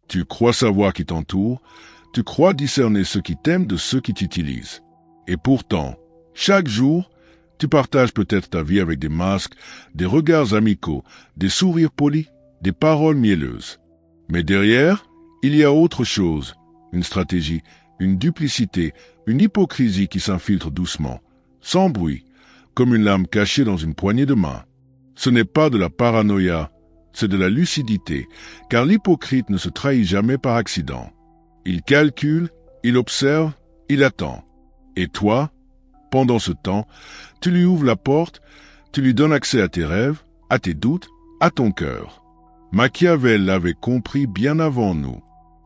Tu crois savoir qui t'entoure, tu crois discerner ceux qui t'aiment de ceux qui t'utilisent. Et pourtant, chaque jour, tu partages peut-être ta vie avec des masques, des regards amicaux, des sourires polis, des paroles mielleuses. Mais derrière, il y a autre chose, une stratégie, une duplicité, une hypocrisie qui s'infiltre doucement, sans bruit, comme une lame cachée dans une poignée de main. Ce n'est pas de la paranoïa, c'est de la lucidité, car l'hypocrite ne se trahit jamais par accident. Il calcule, il observe, il attend. Et toi, pendant ce temps, tu lui ouvres la porte, tu lui donnes accès à tes rêves, à tes doutes, à ton cœur. Machiavel l'avait compris bien avant nous.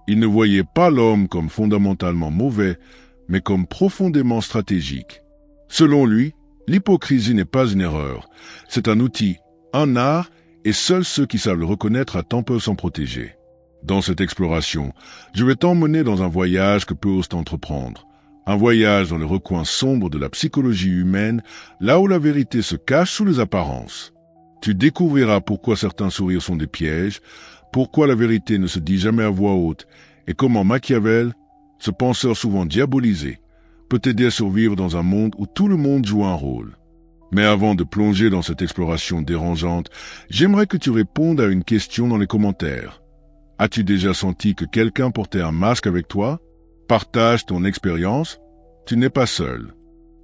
Il ne voyait pas l'homme comme fondamentalement mauvais, mais comme profondément stratégique. Selon lui, l'hypocrisie n'est pas une erreur, c'est un outil, un art, et seuls ceux qui savent le reconnaître à temps peuvent s'en protéger. Dans cette exploration, je vais t'emmener dans un voyage que peu osent entreprendre. Un voyage dans les recoins sombres de la psychologie humaine, là où la vérité se cache sous les apparences. Tu découvriras pourquoi certains sourires sont des pièges, pourquoi la vérité ne se dit jamais à voix haute, et comment Machiavel, ce penseur souvent diabolisé, peut t'aider à survivre dans un monde où tout le monde joue un rôle. Mais avant de plonger dans cette exploration dérangeante, j'aimerais que tu répondes à une question dans les commentaires. As-tu déjà senti que quelqu'un portait un masque avec toi? Partage ton expérience, tu n'es pas seul.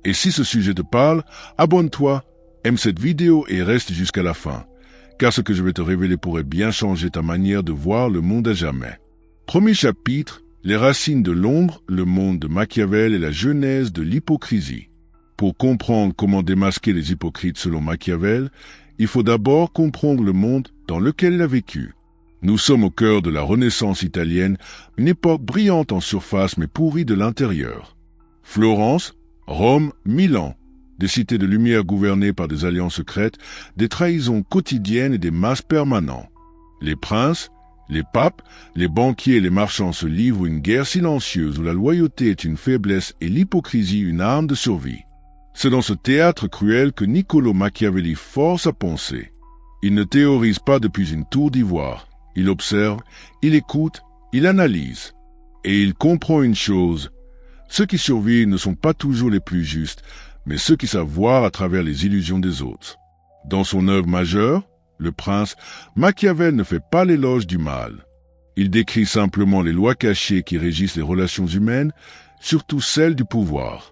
Et si ce sujet te parle, abonne-toi, aime cette vidéo et reste jusqu'à la fin, car ce que je vais te révéler pourrait bien changer ta manière de voir le monde à jamais. Premier chapitre, les racines de l'ombre, le monde de Machiavel et la genèse de l'hypocrisie. Pour comprendre comment démasquer les hypocrites selon Machiavel, il faut d'abord comprendre le monde dans lequel il a vécu. Nous sommes au cœur de la Renaissance italienne, une époque brillante en surface mais pourrie de l'intérieur. Florence, Rome, Milan, des cités de lumière gouvernées par des alliances secrètes, des trahisons quotidiennes et des masses permanents. Les princes, les papes, les banquiers et les marchands se livrent une guerre silencieuse où la loyauté est une faiblesse et l'hypocrisie une arme de survie. C'est dans ce théâtre cruel que Niccolò Machiavelli force à penser. Il ne théorise pas depuis une tour d'ivoire. Il observe, il écoute, il analyse. Et il comprend une chose. Ceux qui survivent ne sont pas toujours les plus justes, mais ceux qui savent voir à travers les illusions des autres. Dans son œuvre majeure, Le Prince, Machiavel ne fait pas l'éloge du mal. Il décrit simplement les lois cachées qui régissent les relations humaines, surtout celles du pouvoir.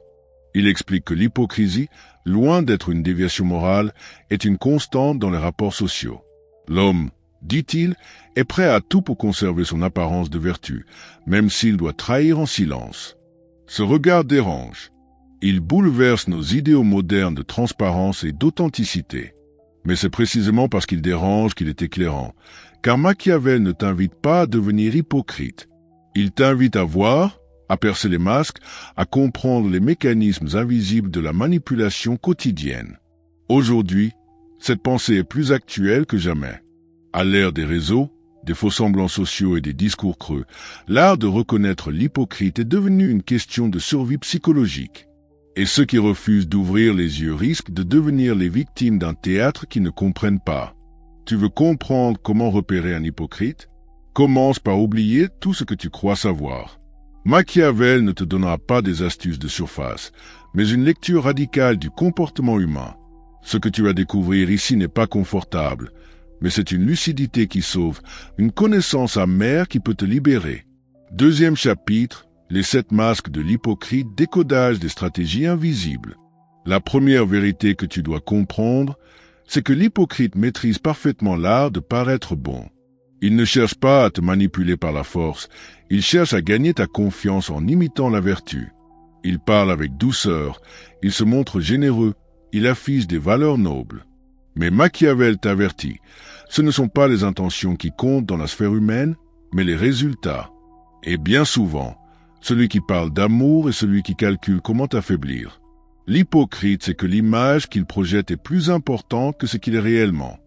Il explique que l'hypocrisie, loin d'être une déviation morale, est une constante dans les rapports sociaux. L'homme, dit-il, est prêt à tout pour conserver son apparence de vertu, même s'il doit trahir en silence. Ce regard dérange. Il bouleverse nos idéaux modernes de transparence et d'authenticité. Mais c'est précisément parce qu'il dérange qu'il est éclairant, car Machiavel ne t'invite pas à devenir hypocrite. Il t'invite à voir, à percer les masques, à comprendre les mécanismes invisibles de la manipulation quotidienne. Aujourd'hui, cette pensée est plus actuelle que jamais. À l'ère des réseaux, des faux-semblants sociaux et des discours creux, l'art de reconnaître l'hypocrite est devenu une question de survie psychologique. Et ceux qui refusent d'ouvrir les yeux risquent de devenir les victimes d'un théâtre qu'ils ne comprennent pas. Tu veux comprendre comment repérer un hypocrite? Commence par oublier tout ce que tu crois savoir. Machiavel ne te donnera pas des astuces de surface, mais une lecture radicale du comportement humain. Ce que tu vas découvrir ici n'est pas confortable, mais c'est une lucidité qui sauve, une connaissance amère qui peut te libérer. Deuxième chapitre, les 7 masques de l'hypocrite, décodage des stratégies invisibles. La première vérité que tu dois comprendre, c'est que l'hypocrite maîtrise parfaitement l'art de paraître bon. Il ne cherche pas à te manipuler par la force, il cherche à gagner ta confiance en imitant la vertu. Il parle avec douceur, il se montre généreux, il affiche des valeurs nobles. Mais Machiavel t'avertit, ce ne sont pas les intentions qui comptent dans la sphère humaine, mais les résultats. Et bien souvent, celui qui parle d'amour est celui qui calcule comment t'affaiblir. L'hypocrite, c'est que l'image qu'il projette est plus importante que ce qu'il est réellement.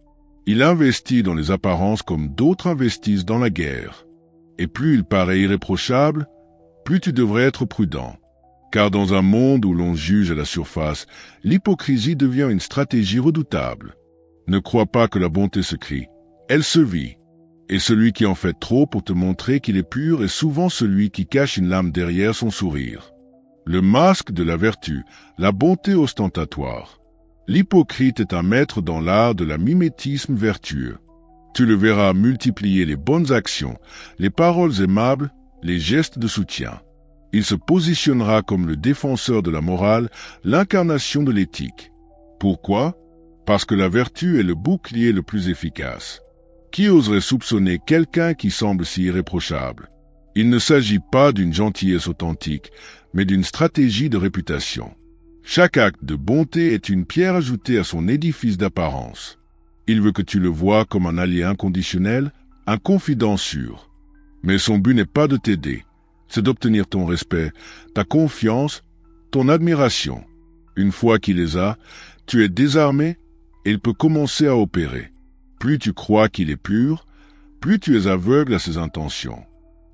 Il investit dans les apparences comme d'autres investissent dans la guerre. Et plus il paraît irréprochable, plus tu devrais être prudent. Car dans un monde où l'on juge à la surface, l'hypocrisie devient une stratégie redoutable. Ne crois pas que la bonté se crie, elle se vit. Et celui qui en fait trop pour te montrer qu'il est pur est souvent celui qui cache une lame derrière son sourire. Le masque de la vertu, la bonté ostentatoire. L'hypocrite est un maître dans l'art de la mimétisme vertueux. Tu le verras multiplier les bonnes actions, les paroles aimables, les gestes de soutien. Il se positionnera comme le défenseur de la morale, l'incarnation de l'éthique. Pourquoi? Parce que la vertu est le bouclier le plus efficace. Qui oserait soupçonner quelqu'un qui semble si irréprochable? Il ne s'agit pas d'une gentillesse authentique, mais d'une stratégie de réputation. Chaque acte de bonté est une pierre ajoutée à son édifice d'apparence. Il veut que tu le vois comme un allié inconditionnel, un confident sûr. Mais son but n'est pas de t'aider, c'est d'obtenir ton respect, ta confiance, ton admiration. Une fois qu'il les a, tu es désarmé et il peut commencer à opérer. Plus tu crois qu'il est pur, plus tu es aveugle à ses intentions.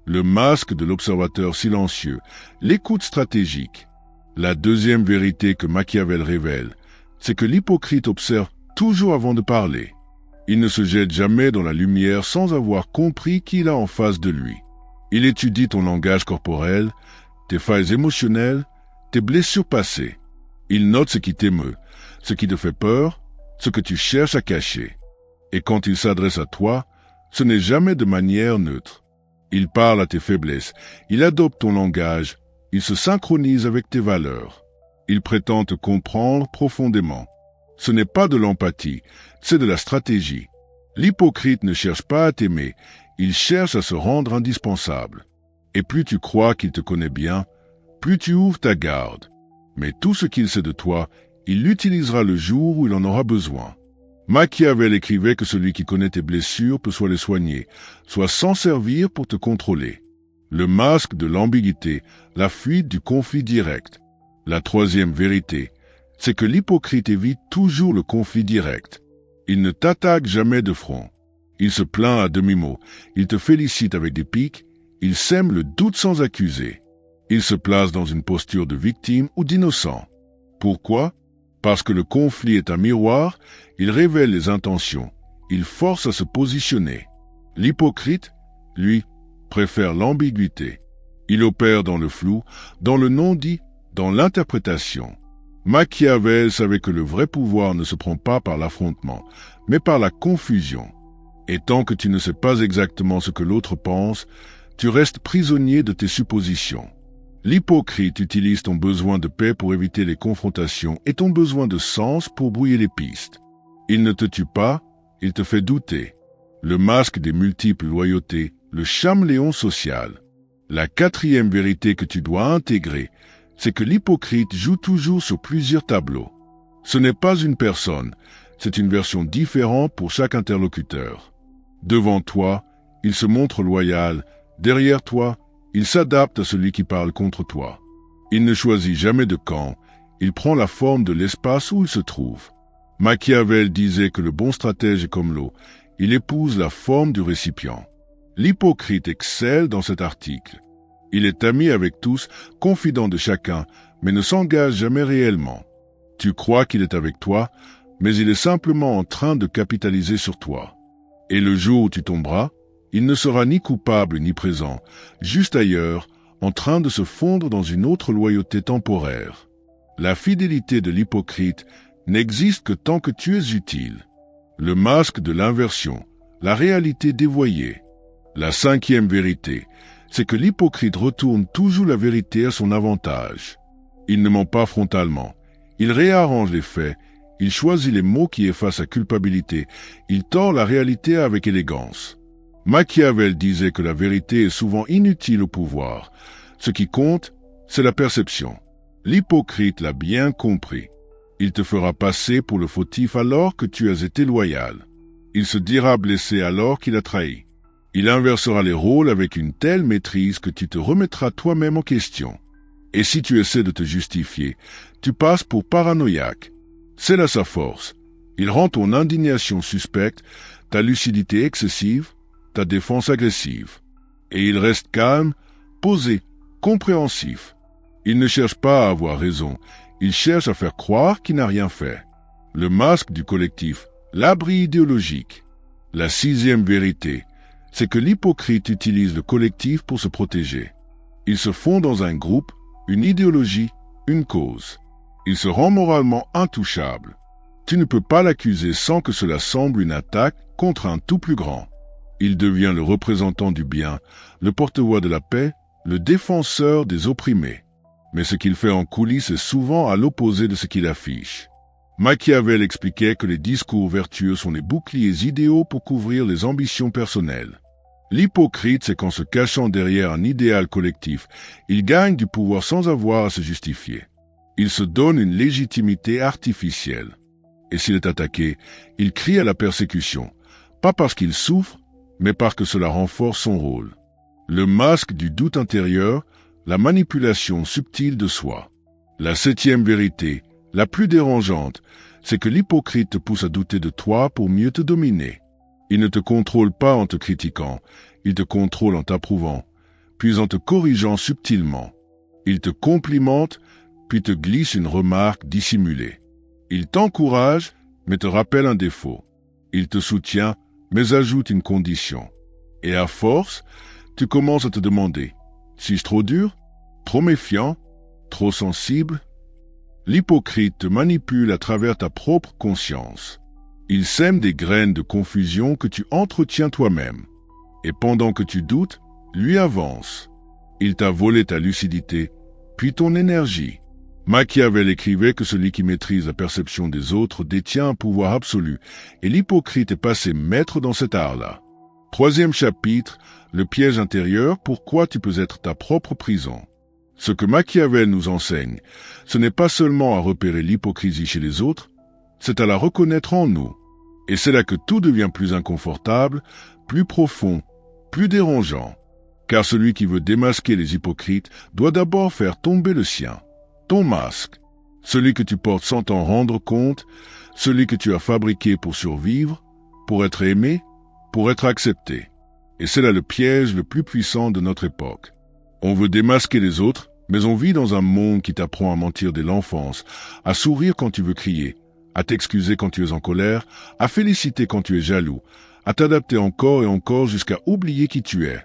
Le masque de l'observateur silencieux, l'écoute stratégique. La deuxième vérité que Machiavel révèle, c'est que l'hypocrite observe toujours avant de parler. Il ne se jette jamais dans la lumière sans avoir compris qui il a en face de lui. Il étudie ton langage corporel, tes failles émotionnelles, tes blessures passées. Il note ce qui t'émeut, ce qui te fait peur, ce que tu cherches à cacher. Et quand il s'adresse à toi, ce n'est jamais de manière neutre. Il parle à tes faiblesses, il adopte ton langage, il se synchronise avec tes valeurs. Il prétend te comprendre profondément. Ce n'est pas de l'empathie, c'est de la stratégie. L'hypocrite ne cherche pas à t'aimer, il cherche à se rendre indispensable. Et plus tu crois qu'il te connaît bien, plus tu ouvres ta garde. Mais tout ce qu'il sait de toi, il l'utilisera le jour où il en aura besoin. Machiavel écrivait que celui qui connaît tes blessures peut soit les soigner, soit s'en servir pour te contrôler. Le masque de l'ambiguïté, la fuite du conflit direct. La troisième vérité, c'est que l'hypocrite évite toujours le conflit direct. Il ne t'attaque jamais de front. Il se plaint à demi-mot, il te félicite avec des piques, il sème le doute sans accuser. Il se place dans une posture de victime ou d'innocent. Pourquoi? Parce que le conflit est un miroir, il révèle les intentions, il force à se positionner. L'hypocrite, lui, préfère l'ambiguïté. Il opère dans le flou, dans le non-dit, dans l'interprétation. Machiavel savait que le vrai pouvoir ne se prend pas par l'affrontement, mais par la confusion. Et tant que tu ne sais pas exactement ce que l'autre pense, tu restes prisonnier de tes suppositions. L'hypocrite utilise ton besoin de paix pour éviter les confrontations et ton besoin de sens pour brouiller les pistes. Il ne te tue pas, il te fait douter. Le masque des multiples loyautés, le chameleon social. La quatrième vérité que tu dois intégrer, c'est que l'hypocrite joue toujours sur plusieurs tableaux. Ce n'est pas une personne, c'est une version différente pour chaque interlocuteur. Devant toi, il se montre loyal, derrière toi, il s'adapte à celui qui parle contre toi. Il ne choisit jamais de camp, il prend la forme de l'espace où il se trouve. Machiavel disait que le bon stratège est comme l'eau, il épouse la forme du récipient. L'hypocrite excelle dans cet article. Il est ami avec tous, confident de chacun, mais ne s'engage jamais réellement. Tu crois qu'il est avec toi, mais il est simplement en train de capitaliser sur toi. Et le jour où tu tomberas, il ne sera ni coupable ni présent, juste ailleurs, en train de se fondre dans une autre loyauté temporaire. La fidélité de l'hypocrite n'existe que tant que tu es utile. Le masque de l'inversion, la réalité dévoyée. La cinquième vérité, c'est que l'hypocrite retourne toujours la vérité à son avantage. Il ne ment pas frontalement, il réarrange les faits, il choisit les mots qui effacent sa culpabilité, il tord la réalité avec élégance. Machiavel disait que la vérité est souvent inutile au pouvoir. Ce qui compte, c'est la perception. L'hypocrite l'a bien compris. Il te fera passer pour le fautif alors que tu as été loyal. Il se dira blessé alors qu'il a trahi. Il inversera les rôles avec une telle maîtrise que tu te remettras toi-même en question. Et si tu essaies de te justifier, tu passes pour paranoïaque. C'est là sa force. Il rend ton indignation suspecte, ta lucidité excessive, ta défense agressive. Et il reste calme, posé, compréhensif. Il ne cherche pas à avoir raison, il cherche à faire croire qu'il n'a rien fait. Le masque du collectif, l'abri idéologique. La sixième vérité, c'est que l'hypocrite utilise le collectif pour se protéger. Il se fond dans un groupe, une idéologie, une cause. Il se rend moralement intouchable. Tu ne peux pas l'accuser sans que cela semble une attaque contre un tout plus grand. Il devient le représentant du bien, le porte-voix de la paix, le défenseur des opprimés. Mais ce qu'il fait en coulisses est souvent à l'opposé de ce qu'il affiche. Machiavel expliquait que les discours vertueux sont les boucliers idéaux pour couvrir les ambitions personnelles. L'hypocrite, c'est qu'en se cachant derrière un idéal collectif, il gagne du pouvoir sans avoir à se justifier. Il se donne une légitimité artificielle. Et s'il est attaqué, il crie à la persécution, pas parce qu'il souffre, mais parce que cela renforce son rôle. Le masque du doute intérieur, la manipulation subtile de soi. La 7e vérité, la plus dérangeante, c'est que l'hypocrite te pousse à douter de toi pour mieux te dominer. Il ne te contrôle pas en te critiquant, il te contrôle en t'approuvant, puis en te corrigeant subtilement. Il te complimente, puis te glisse une remarque dissimulée. Il t'encourage, mais te rappelle un défaut. Il te soutient, mais ajoute une condition. Et à force, tu commences à te demander, suis-je trop dur, trop méfiant, trop sensible? L'hypocrite te manipule à travers ta propre conscience. Il sème des graines de confusion que tu entretiens toi-même. Et pendant que tu doutes, lui avance. Il t'a volé ta lucidité, puis ton énergie. Machiavel écrivait que celui qui maîtrise la perception des autres détient un pouvoir absolu, et l'hypocrite est passé maître dans cet art-là. 3e chapitre, le piège intérieur, pourquoi tu peux être ta propre prison. Ce que Machiavel nous enseigne, ce n'est pas seulement à repérer l'hypocrisie chez les autres, c'est à la reconnaître en nous. Et c'est là que tout devient plus inconfortable, plus profond, plus dérangeant. Car celui qui veut démasquer les hypocrites doit d'abord faire tomber le sien. Ton masque, celui que tu portes sans t'en rendre compte, celui que tu as fabriqué pour survivre, pour être aimé, pour être accepté. Et c'est là le piège le plus puissant de notre époque. On veut démasquer les autres, mais on vit dans un monde qui t'apprend à mentir dès l'enfance, à sourire quand tu veux crier, à t'excuser quand tu es en colère, à féliciter quand tu es jaloux, à t'adapter encore et encore jusqu'à oublier qui tu es.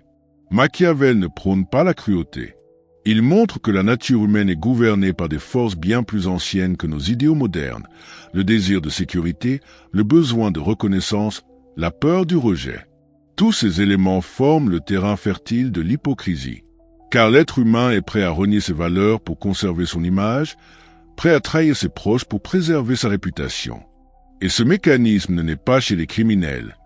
Machiavel ne prône pas la cruauté. Il montre que la nature humaine est gouvernée par des forces bien plus anciennes que nos idéaux modernes, le désir de sécurité, le besoin de reconnaissance, la peur du rejet. Tous ces éléments forment le terrain fertile de l'hypocrisie. Car l'être humain est prêt à renier ses valeurs pour conserver son image, prêt à trahir ses proches pour préserver sa réputation. Et ce mécanisme ne naît pas chez les criminels.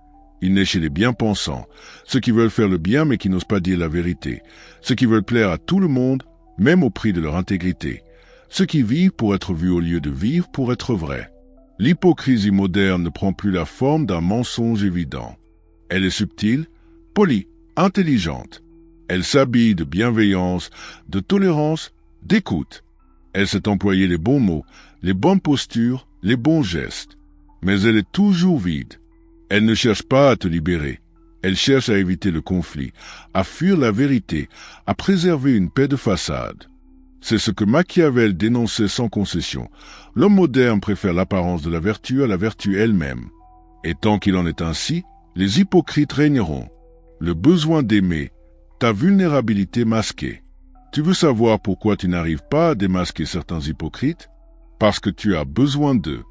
Il naît chez les bien-pensants, ceux qui veulent faire le bien mais qui n'osent pas dire la vérité, ceux qui veulent plaire à tout le monde, même au prix de leur intégrité, ceux qui vivent pour être vus au lieu de vivre pour être vrais. L'hypocrisie moderne ne prend plus la forme d'un mensonge évident. Elle est subtile, polie, intelligente. Elle s'habille de bienveillance, de tolérance, d'écoute. Elle sait employer les bons mots, les bonnes postures, les bons gestes. Mais elle est toujours vide. Elle ne cherche pas à te libérer. Elle cherche à éviter le conflit, à fuir la vérité, à préserver une paix de façade. C'est ce que Machiavel dénonçait sans concession. L'homme moderne préfère l'apparence de la vertu à la vertu elle-même. Et tant qu'il en est ainsi, les hypocrites régneront. Le besoin d'aimer, ta vulnérabilité masquée. Tu veux savoir pourquoi tu n'arrives pas à démasquer certains hypocrites? Parce que tu as besoin d'eux.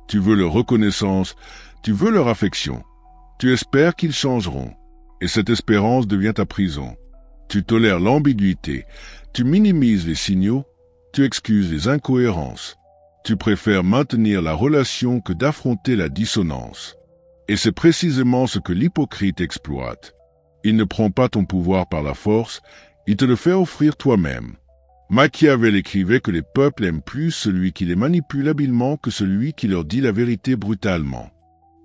Tu veux leur reconnaissance, tu veux leur affection. Tu espères qu'ils changeront. Et cette espérance devient ta prison. Tu tolères l'ambiguïté, tu minimises les signaux, tu excuses les incohérences. Tu préfères maintenir la relation que d'affronter la dissonance. Et c'est précisément ce que l'hypocrite exploite. Il ne prend pas ton pouvoir par la force, il te le fait offrir toi-même. Machiavel écrivait que les peuples aiment plus celui qui les manipule habilement que celui qui leur dit la vérité brutalement.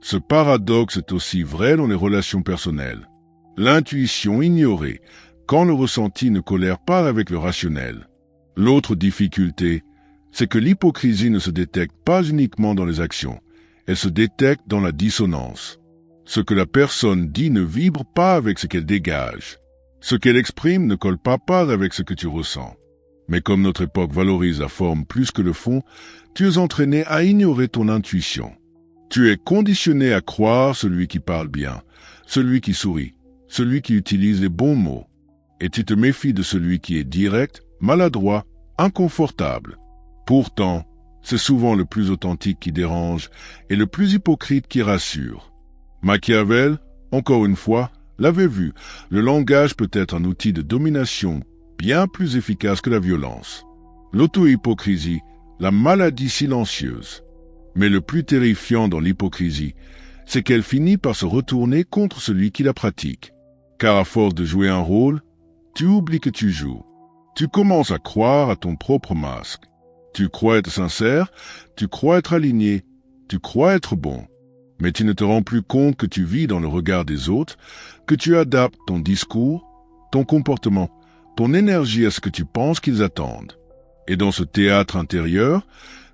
Ce paradoxe est aussi vrai dans les relations personnelles. L'intuition ignorée, quand le ressenti ne colère pas avec le rationnel. L'autre difficulté, c'est que l'hypocrisie ne se détecte pas uniquement dans les actions, elle se détecte dans la dissonance. Ce que la personne dit ne vibre pas avec ce qu'elle dégage. Ce qu'elle exprime ne colle pas avec ce que tu ressens. Mais comme notre époque valorise la forme plus que le fond, tu es entraîné à ignorer ton intuition. Tu es conditionné à croire celui qui parle bien, celui qui sourit, celui qui utilise les bons mots. Et tu te méfies de celui qui est direct, maladroit, inconfortable. Pourtant, c'est souvent le plus authentique qui dérange et le plus hypocrite qui rassure. Machiavel, encore une fois, l'avait vu, le langage peut être un outil de domination bien plus efficace que la violence. L'auto-hypocrisie, la maladie silencieuse. Mais le plus terrifiant dans l'hypocrisie, c'est qu'elle finit par se retourner contre celui qui la pratique. Car à force de jouer un rôle, tu oublies que tu joues. Tu commences à croire à ton propre masque. Tu crois être sincère, tu crois être aligné, tu crois être bon. Mais tu ne te rends plus compte que tu vis dans le regard des autres, que tu adaptes ton discours, ton comportement, ton énergie à ce que tu penses qu'ils attendent. Et dans ce théâtre intérieur,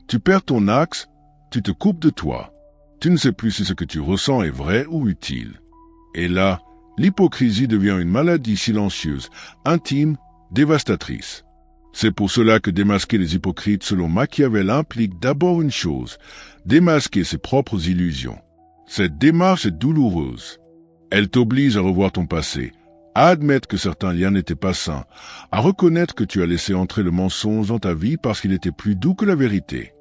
tu perds ton axe, tu te coupes de toi. Tu ne sais plus si ce que tu ressens est vrai ou utile. Et là, l'hypocrisie devient une maladie silencieuse, intime, dévastatrice. C'est pour cela que démasquer les hypocrites selon Machiavel implique d'abord une chose, démasquer ses propres illusions. Cette démarche est douloureuse. Elle t'oblige à revoir ton passé, à admettre que certains liens n'étaient pas sains, à reconnaître que tu as laissé entrer le mensonge dans ta vie parce qu'il était plus doux que la vérité.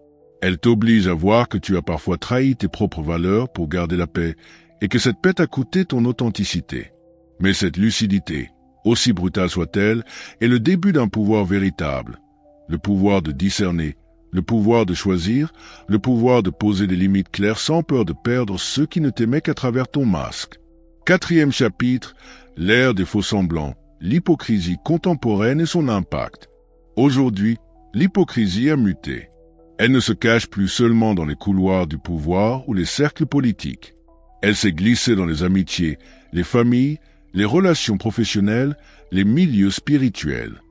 Elle t'oblige à voir que tu as parfois trahi tes propres valeurs pour garder la paix et que cette paix t'a coûté ton authenticité. Mais cette lucidité, aussi brutale soit-elle, est le début d'un pouvoir véritable. Le pouvoir de discerner, le pouvoir de choisir, le pouvoir de poser des limites claires sans peur de perdre ceux qui ne t'aimaient qu'à travers ton masque. 4e chapitre, l'ère des faux-semblants, l'hypocrisie contemporaine et son impact. Aujourd'hui, l'hypocrisie a muté. Elle ne se cache plus seulement dans les couloirs du pouvoir ou les cercles politiques. Elle s'est glissée dans les amitiés, les familles, les relations professionnelles, les milieux spirituels.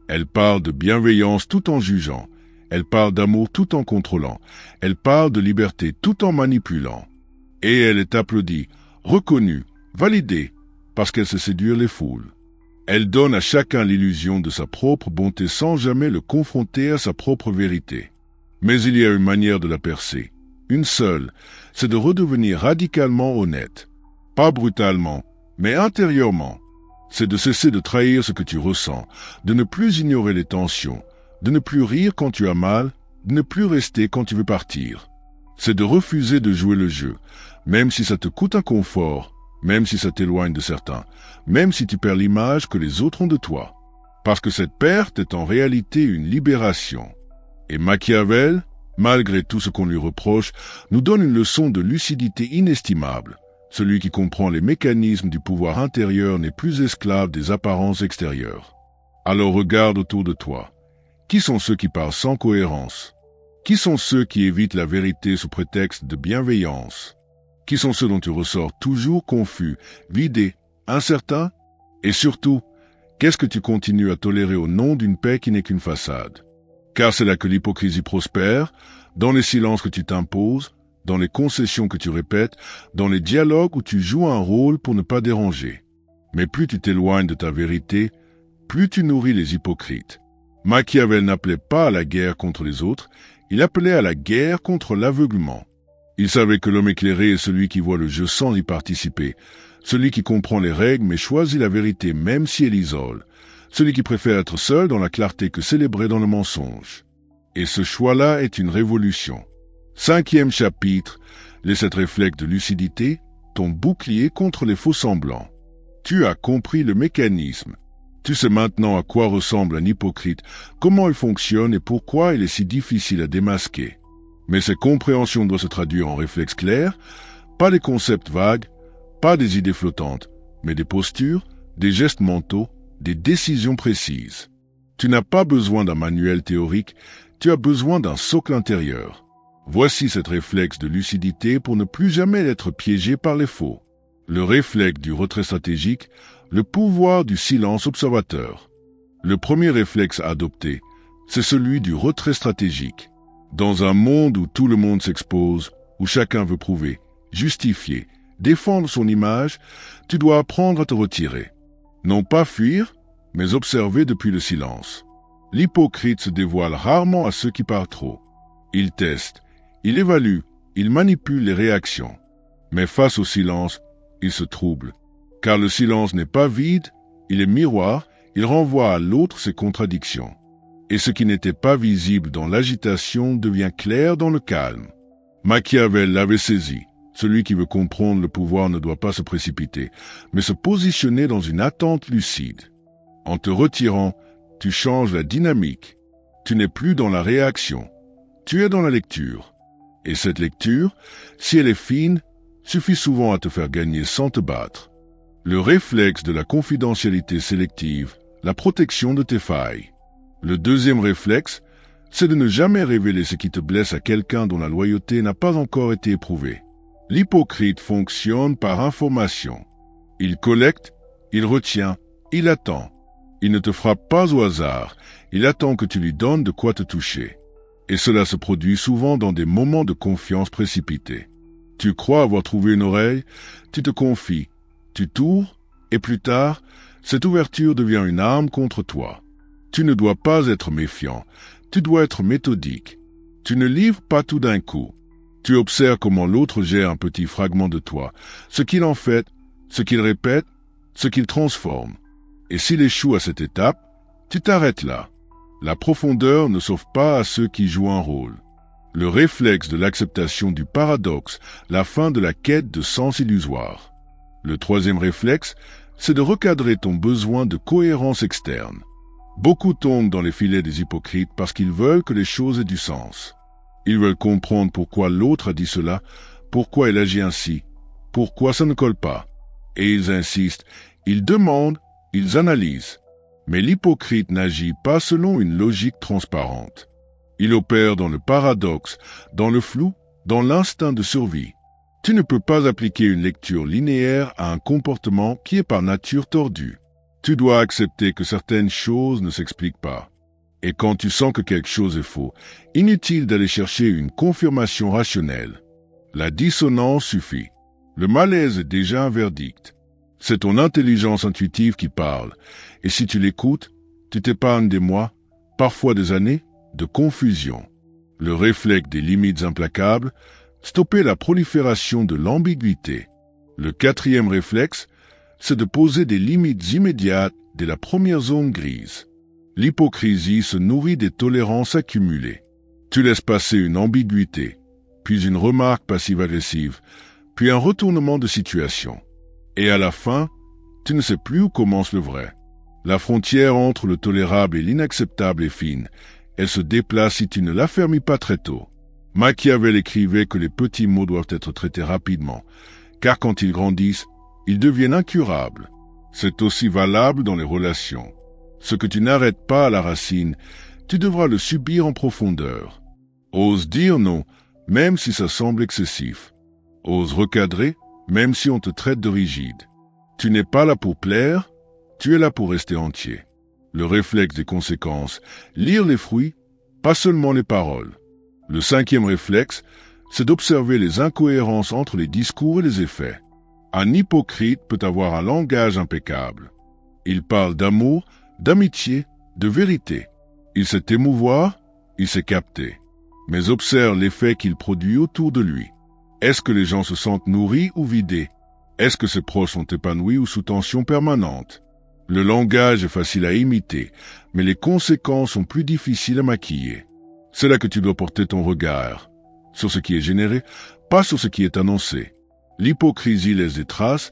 Elle parle de bienveillance tout en jugeant. Elle parle d'amour tout en contrôlant. Elle parle de liberté tout en manipulant. Et elle est applaudie, reconnue, validée, parce qu'elle sait séduire les foules. Elle donne à chacun l'illusion de sa propre bonté sans jamais le confronter à sa propre vérité. Mais il y a une manière de la percer. Une seule, c'est de redevenir radicalement honnête. Pas brutalement, mais intérieurement. C'est de cesser de trahir ce que tu ressens, de ne plus ignorer les tensions, de ne plus rire quand tu as mal, de ne plus rester quand tu veux partir. C'est de refuser de jouer le jeu, même si ça te coûte un confort, même si ça t'éloigne de certains, même si tu perds l'image que les autres ont de toi. Parce que cette perte est en réalité une libération. Et Machiavel, malgré tout ce qu'on lui reproche, nous donne une leçon de lucidité inestimable. Celui qui comprend les mécanismes du pouvoir intérieur n'est plus esclave des apparences extérieures. Alors regarde autour de toi. Qui sont ceux qui parlent sans cohérence? Qui sont ceux qui évitent la vérité sous prétexte de bienveillance? Qui sont ceux dont tu ressors toujours confus, vidé, incertain? Et surtout, qu'est-ce que tu continues à tolérer au nom d'une paix qui n'est qu'une façade? Car c'est là que l'hypocrisie prospère, dans les silences que tu t'imposes, dans les concessions que tu répètes, dans les dialogues où tu joues un rôle pour ne pas déranger. Mais plus tu t'éloignes de ta vérité, plus tu nourris les hypocrites. Machiavel n'appelait pas à la guerre contre les autres, il appelait à la guerre contre l'aveuglement. Il savait que l'homme éclairé est celui qui voit le jeu sans y participer, celui qui comprend les règles mais choisit la vérité même si elle isole, celui qui préfère être seul dans la clarté que célébrer dans le mensonge. Et ce choix-là est une révolution. 5e chapitre, les 7 réflexes de lucidité, ton bouclier contre les faux-semblants. Tu as compris le mécanisme. Tu sais maintenant à quoi ressemble un hypocrite, comment il fonctionne et pourquoi il est si difficile à démasquer. Mais cette compréhension doit se traduire en réflexes clairs, pas des concepts vagues, pas des idées flottantes, mais des postures, des gestes mentaux, des décisions précises. Tu n'as pas besoin d'un manuel théorique, tu as besoin d'un socle intérieur. Voici cette réflexe de lucidité pour ne plus jamais être piégé par les faux. Le réflexe du retrait stratégique, le pouvoir du silence observateur. Le premier réflexe à adopter, c'est celui du retrait stratégique. Dans un monde où tout le monde s'expose, où chacun veut prouver, justifier, défendre son image, tu dois apprendre à te retirer. Non pas fuir, mais observer depuis le silence. L'hypocrite se dévoile rarement à ceux qui parlent trop. Il teste, il évalue, il manipule les réactions. Mais face au silence, il se trouble. Car le silence n'est pas vide, il est miroir, il renvoie à l'autre ses contradictions. Et ce qui n'était pas visible dans l'agitation devient clair dans le calme. Machiavel l'avait saisi. Celui qui veut comprendre le pouvoir ne doit pas se précipiter, mais se positionner dans une attente lucide. En te retirant, tu changes la dynamique. Tu n'es plus dans la réaction. Tu es dans la lecture. Et cette lecture, si elle est fine, suffit souvent à te faire gagner sans te battre. Le réflexe de la confidentialité sélective, la protection de tes failles. Le deuxième réflexe, c'est de ne jamais révéler ce qui te blesse à quelqu'un dont la loyauté n'a pas encore été éprouvée. L'hypocrite fonctionne par information. Il collecte, il retient, il attend. Il ne te frappe pas au hasard, il attend que tu lui donnes de quoi te toucher. Et cela se produit souvent dans des moments de confiance précipités. Tu crois avoir trouvé une oreille, tu te confies, tu t'ouvres, et plus tard, cette ouverture devient une arme contre toi. Tu ne dois pas être méfiant, tu dois être méthodique. Tu ne livres pas tout d'un coup. Tu observes comment l'autre gère un petit fragment de toi, ce qu'il en fait, ce qu'il répète, ce qu'il transforme. Et s'il échoue à cette étape, tu t'arrêtes là. La profondeur ne sauve pas à ceux qui jouent un rôle. Le réflexe de l'acceptation du paradoxe, la fin de la quête de sens illusoire. Le troisième réflexe, c'est de recadrer ton besoin de cohérence externe. Beaucoup tombent dans les filets des hypocrites parce qu'ils veulent que les choses aient du sens. Ils veulent comprendre pourquoi l'autre a dit cela, pourquoi il agit ainsi, pourquoi ça ne colle pas. Et ils insistent, ils demandent, ils analysent. Mais l'hypocrite n'agit pas selon une logique transparente. Il opère dans le paradoxe, dans le flou, dans l'instinct de survie. Tu ne peux pas appliquer une lecture linéaire à un comportement qui est par nature tordu. Tu dois accepter que certaines choses ne s'expliquent pas. Et quand tu sens que quelque chose est faux, inutile d'aller chercher une confirmation rationnelle. La dissonance suffit. Le malaise est déjà un verdict. C'est ton intelligence intuitive qui parle. Et si tu l'écoutes, tu t'épargnes des mois, parfois des années, de confusion. Le réflexe des limites implacables, stopper la prolifération de l'ambiguïté. Le quatrième réflexe, c'est de poser des limites immédiates dès la première zone grise. L'hypocrisie se nourrit des tolérances accumulées. Tu laisses passer une ambiguïté, puis une remarque passive-agressive, puis un retournement de situation. Et à la fin, tu ne sais plus où commence le vrai. La frontière entre le tolérable et l'inacceptable est fine. Elle se déplace si tu ne l'affermis pas très tôt. Machiavel écrivait que les petits maux doivent être traités rapidement, car quand ils grandissent, ils deviennent incurables. C'est aussi valable dans les relations. Ce que tu n'arrêtes pas à la racine, tu devras le subir en profondeur. Ose dire non, même si ça semble excessif. Ose recadrer, même si on te traite de rigide. Tu n'es pas là pour plaire, tu es là pour rester entier. Le réflexe des conséquences, lire les fruits, pas seulement les paroles. Le cinquième réflexe, c'est d'observer les incohérences entre les discours et les effets. Un hypocrite peut avoir un langage impeccable. Il parle d'amour, d'amitié, de vérité. Il sait émouvoir, il sait capter. Mais observe l'effet qu'il produit autour de lui. Est-ce que les gens se sentent nourris ou vidés? Est-ce que ses proches sont épanouis ou sous tension permanente? Le langage est facile à imiter, mais les conséquences sont plus difficiles à maquiller. C'est là que tu dois porter ton regard, sur ce qui est généré, pas sur ce qui est annoncé. L'hypocrisie laisse des traces,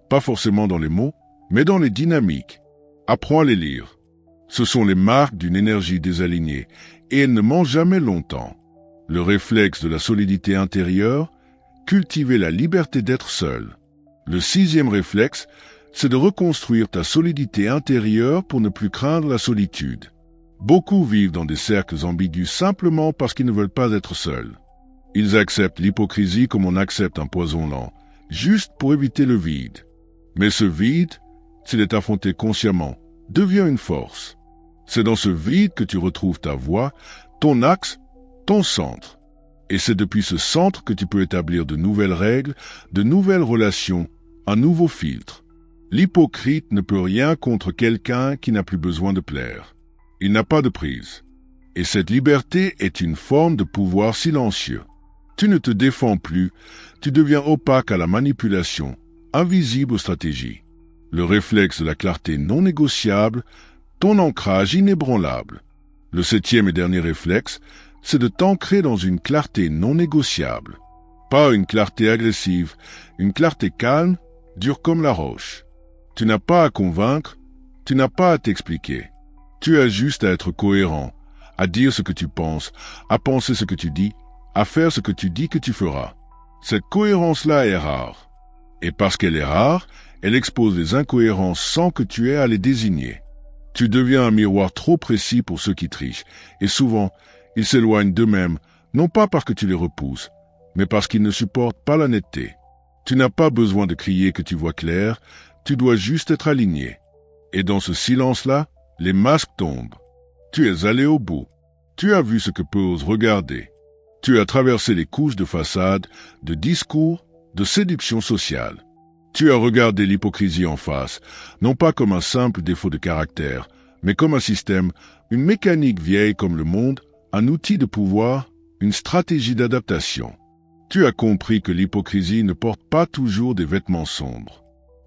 pas forcément dans les mots, mais dans les dynamiques. Apprends à les lire. Ce sont les marques d'une énergie désalignée, et elles ne mentent jamais longtemps. Le réflexe de la solidité intérieure, cultiver la liberté d'être seul. Le sixième réflexe, c'est de reconstruire ta solidité intérieure pour ne plus craindre la solitude. Beaucoup vivent dans des cercles ambigus simplement parce qu'ils ne veulent pas être seuls. Ils acceptent l'hypocrisie comme on accepte un poison lent, juste pour éviter le vide. Mais ce vide, s'il est affronté consciemment, devient une force. C'est dans ce vide que tu retrouves ta voie, ton axe, ton centre. Et c'est depuis ce centre que tu peux établir de nouvelles règles, de nouvelles relations, un nouveau filtre. L'hypocrite ne peut rien contre quelqu'un qui n'a plus besoin de plaire. Il n'a pas de prise. Et cette liberté est une forme de pouvoir silencieux. Tu ne te défends plus, tu deviens opaque à la manipulation, invisible aux stratégies. Le réflexe de la clarté non négociable, ton ancrage inébranlable. Le 7e et dernier réflexe, c'est de t'ancrer dans une clarté non négociable. Pas une clarté agressive, une clarté calme, dure comme la roche. Tu n'as pas à convaincre, tu n'as pas à t'expliquer. Tu as juste à être cohérent, à dire ce que tu penses, à penser ce que tu dis, à faire ce que tu dis que tu feras. Cette cohérence-là est rare. Et parce qu'elle est rare, elle expose les incohérences sans que tu aies à les désigner. Tu deviens un miroir trop précis pour ceux qui trichent, et souvent, ils s'éloignent d'eux-mêmes, non pas parce que tu les repousses, mais parce qu'ils ne supportent pas la netteté. Tu n'as pas besoin de crier que tu vois clair, tu dois juste être aligné. Et dans ce silence-là, les masques tombent. Tu es allé au bout. Tu as vu ce que peu osent regarder. Tu as traversé les couches de façade, de discours, de séduction sociale. Tu as regardé l'hypocrisie en face, non pas comme un simple défaut de caractère, mais comme un système, une mécanique vieille comme le monde, un outil de pouvoir, une stratégie d'adaptation. Tu as compris que l'hypocrisie ne porte pas toujours des vêtements sombres.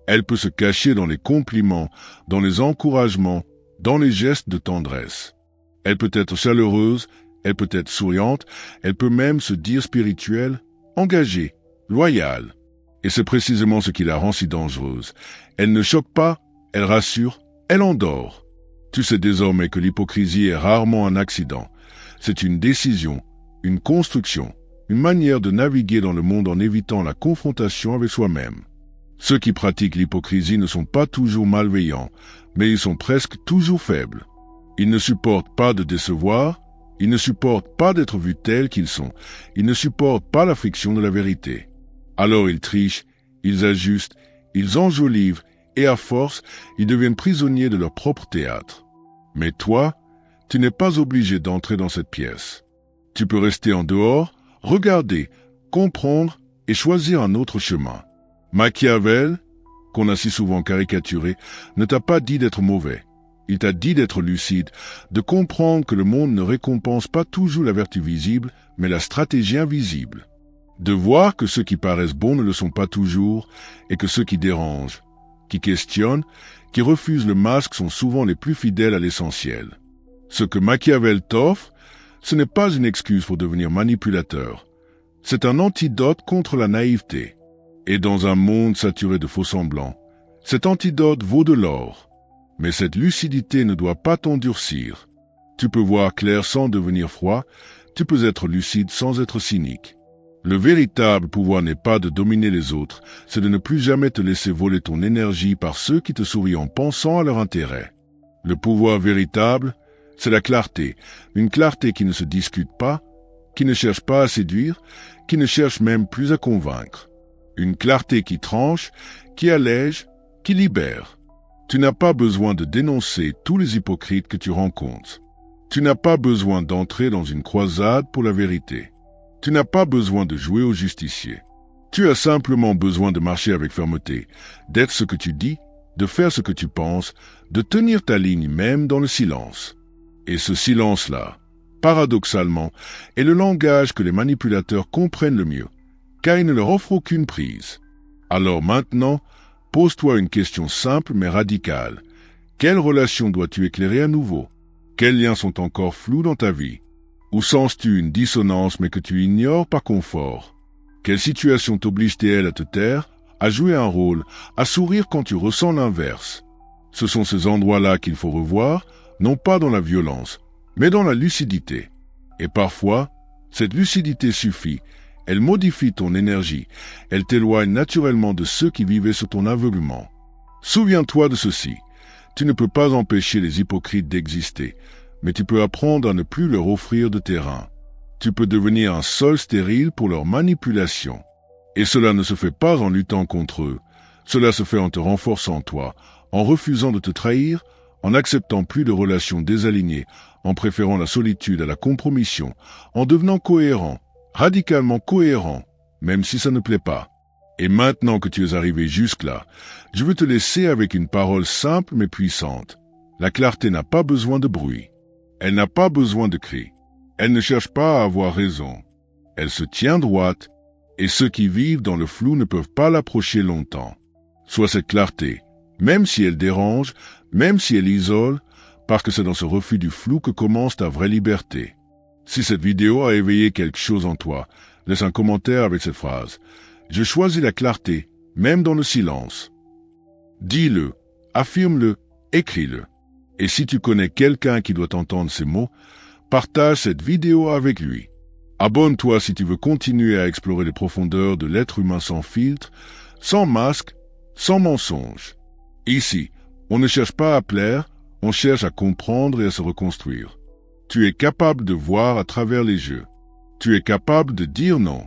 Elle peut se cacher dans les compliments, dans les encouragements, dans les gestes de tendresse. Elle peut être chaleureuse, elle peut être souriante, elle peut même se dire spirituelle, engagée, loyale. Et c'est précisément ce qui la rend si dangereuse. Elle ne choque pas, elle rassure, elle endort. Tu sais désormais que l'hypocrisie est rarement un accident. C'est une décision, une construction, une manière de naviguer dans le monde en évitant la confrontation avec soi-même. Ceux qui pratiquent l'hypocrisie ne sont pas toujours malveillants, mais ils sont presque toujours faibles. Ils ne supportent pas de décevoir, ils ne supportent pas d'être vus tels qu'ils sont, ils ne supportent pas la friction de la vérité. Alors ils trichent, ils ajustent, ils enjolivent, et à force, ils deviennent prisonniers de leur propre théâtre. Mais toi, tu n'es pas obligé d'entrer dans cette pièce. Tu peux rester en dehors, regarder, comprendre et choisir un autre chemin. Machiavel, qu'on a si souvent caricaturé, ne t'a pas dit d'être mauvais. Il t'a dit d'être lucide, de comprendre que le monde ne récompense pas toujours la vertu visible, mais la stratégie invisible. De voir que ceux qui paraissent bons ne le sont pas toujours, et que ceux qui dérangent, qui questionnent, qui refusent le masque sont souvent les plus fidèles à l'essentiel. Ce que Machiavel t'offre, ce n'est pas une excuse pour devenir manipulateur. C'est un antidote contre la naïveté. Et dans un monde saturé de faux-semblants, cet antidote vaut de l'or. Mais cette lucidité ne doit pas t'endurcir. Tu peux voir clair sans devenir froid, tu peux être lucide sans être cynique. Le véritable pouvoir n'est pas de dominer les autres, c'est de ne plus jamais te laisser voler ton énergie par ceux qui te sourient en pensant à leur intérêt. Le pouvoir véritable, c'est la clarté, une clarté qui ne se discute pas, qui ne cherche pas à séduire, qui ne cherche même plus à convaincre. Une clarté qui tranche, qui allège, qui libère. Tu n'as pas besoin de dénoncer tous les hypocrites que tu rencontres. Tu n'as pas besoin d'entrer dans une croisade pour la vérité. Tu n'as pas besoin de jouer au justicier. Tu as simplement besoin de marcher avec fermeté, d'être ce que tu dis, de faire ce que tu penses, de tenir ta ligne même dans le silence. Et ce silence-là, paradoxalement, est le langage que les manipulateurs comprennent le mieux, car il ne leur offre aucune prise. Alors maintenant, pose-toi une question simple mais radicale. Quelle relation dois-tu éclairer à nouveau? Quels liens sont encore flous dans ta vie? Où sens-tu une dissonance mais que tu ignores par confort? Quelle situation t'oblige-t-elle à te taire, à jouer un rôle, à sourire quand tu ressens l'inverse? Ce sont ces endroits-là qu'il faut revoir, non pas dans la violence, mais dans la lucidité. Et parfois, cette lucidité suffit. Elle modifie ton énergie. Elle t'éloigne naturellement de ceux qui vivaient sous ton aveuglement. Souviens-toi de ceci. Tu ne peux pas empêcher les hypocrites d'exister, mais tu peux apprendre à ne plus leur offrir de terrain. Tu peux devenir un sol stérile pour leur manipulation. Et cela ne se fait pas en luttant contre eux. Cela se fait en te renforçant toi, en refusant de te trahir, en n'acceptant plus de relations désalignées, en préférant la solitude à la compromission, en devenant cohérent, radicalement cohérent, même si ça ne plaît pas. Et maintenant que tu es arrivé jusque-là, je veux te laisser avec une parole simple mais puissante. La clarté n'a pas besoin de bruit. Elle n'a pas besoin de cris. Elle ne cherche pas à avoir raison. Elle se tient droite, et ceux qui vivent dans le flou ne peuvent pas l'approcher longtemps. Sois cette clarté, même si elle dérange, même si elle isole, parce que c'est dans ce refus du flou que commence ta vraie liberté. Si cette vidéo a éveillé quelque chose en toi, laisse un commentaire avec cette phrase. Je choisis la clarté, même dans le silence. Dis-le, affirme-le, écris-le. Et si tu connais quelqu'un qui doit entendre ces mots, partage cette vidéo avec lui. Abonne-toi si tu veux continuer à explorer les profondeurs de l'être humain sans filtre, sans masque, sans mensonge. Ici, on ne cherche pas à plaire, on cherche à comprendre et à se reconstruire. Tu es capable de voir à travers les jeux. Tu es capable de dire non.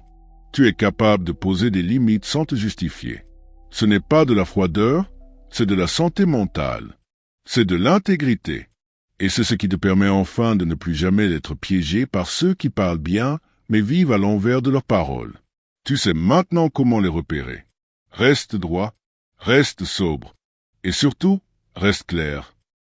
Tu es capable de poser des limites sans te justifier. Ce n'est pas de la froideur, c'est de la santé mentale. C'est de l'intégrité. Et c'est ce qui te permet enfin de ne plus jamais être piégé par ceux qui parlent bien, mais vivent à l'envers de leurs paroles. Tu sais maintenant comment les repérer. Reste droit, reste sobre, et surtout, reste clair.